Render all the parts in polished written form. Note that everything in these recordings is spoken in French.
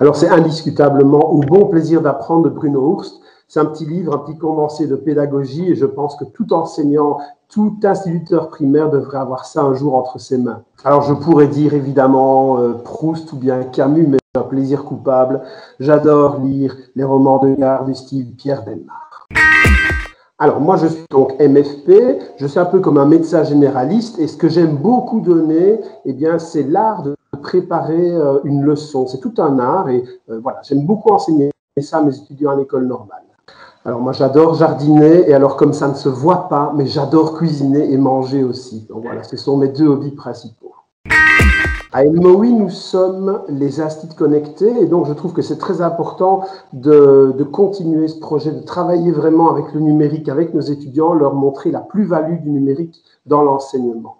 Alors c'est indiscutablement Au bon plaisir d'apprendre de Bruno Hurst. C'est un petit livre, un petit condensé de pédagogie et je pense que tout enseignant, tout instituteur primaire devrait avoir ça un jour entre ses mains. Alors je pourrais dire évidemment Proust ou bien Camus, mais c'est un plaisir coupable. J'adore lire les romans de gare du style Pierre Bellemare. Alors moi je suis donc MFP, je suis un peu comme un médecin généraliste et ce que j'aime beaucoup donner, eh bien c'est l'art de préparer une leçon. C'est tout un art et voilà, j'aime beaucoup enseigner ça à mes étudiants à l'école normale. Alors moi j'adore jardiner et alors comme ça ne se voit pas, mais j'adore cuisiner et manger aussi. Donc voilà, ce sont mes deux hobbies principaux. À MOI, nous sommes les instituts connectés et donc je trouve que c'est très important de continuer ce projet, de travailler vraiment avec le numérique, avec nos étudiants, leur montrer la plus-value du numérique dans l'enseignement.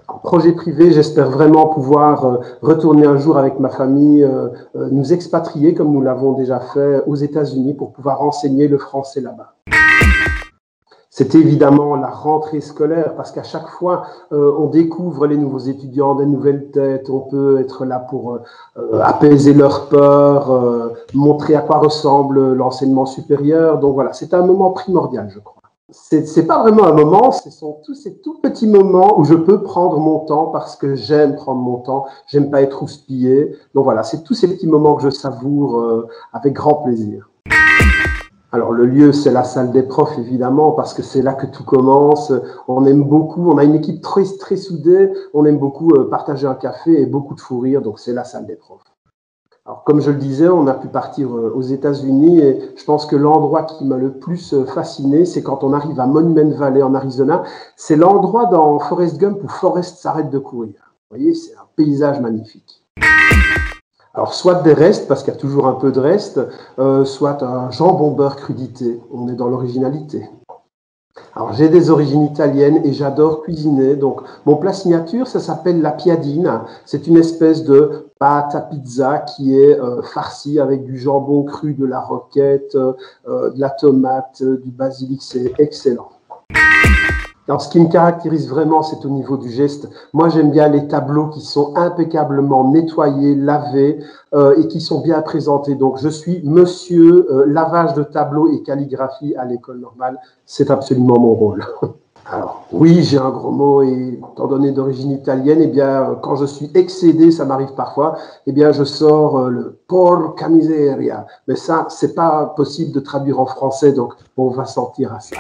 En projet privé, j'espère vraiment pouvoir retourner un jour avec ma famille, nous expatrier comme nous l'avons déjà fait aux États-Unis pour pouvoir enseigner le français là-bas. C'est évidemment la rentrée scolaire parce qu'à chaque fois, on découvre les nouveaux étudiants, des nouvelles têtes, on peut être là pour apaiser leurs peurs, montrer à quoi ressemble l'enseignement supérieur. Donc voilà, c'est un moment primordial, je crois. C'est pas vraiment un moment, ce sont tous ces tout petits moments où je peux prendre mon temps parce que j'aime prendre mon temps, j'aime pas être houspillé. Donc voilà, c'est tous ces petits moments que je savoure avec grand plaisir. Alors le lieu, c'est la salle des profs évidemment parce que c'est là que tout commence. On aime beaucoup, on a une équipe très, très soudée, on aime beaucoup partager un café et beaucoup de fou rire, donc c'est la salle des profs. Alors, comme je le disais, on a pu partir aux États-Unis et je pense que l'endroit qui m'a le plus fasciné, c'est quand on arrive à Monument Valley en Arizona. C'est l'endroit dans Forrest Gump où Forrest s'arrête de courir. Vous voyez, c'est un paysage magnifique. Alors, soit des restes, parce qu'il y a toujours un peu de restes, soit un jambon beurre crudité. On est dans l'originalité. Alors, j'ai des origines italiennes et j'adore cuisiner. Donc, mon plat signature, ça s'appelle la piadina. C'est une espèce de pâte à pizza qui est farcie avec du jambon cru, de la roquette, de la tomate, du basilic. C'est excellent. Alors, ce qui me caractérise vraiment, c'est au niveau du geste. Moi, j'aime bien les tableaux qui sont impeccablement nettoyés, lavés et qui sont bien présentés. Donc, je suis monsieur lavage de tableaux et calligraphie à l'école normale. C'est absolument mon rôle. Alors, oui, j'ai un gros mot et étant donné d'origine italienne, eh bien, quand je suis excédé, ça m'arrive parfois, eh bien, je sors le porca miseria. Mais ça, c'est pas possible de traduire en français, donc on va sortir à ça.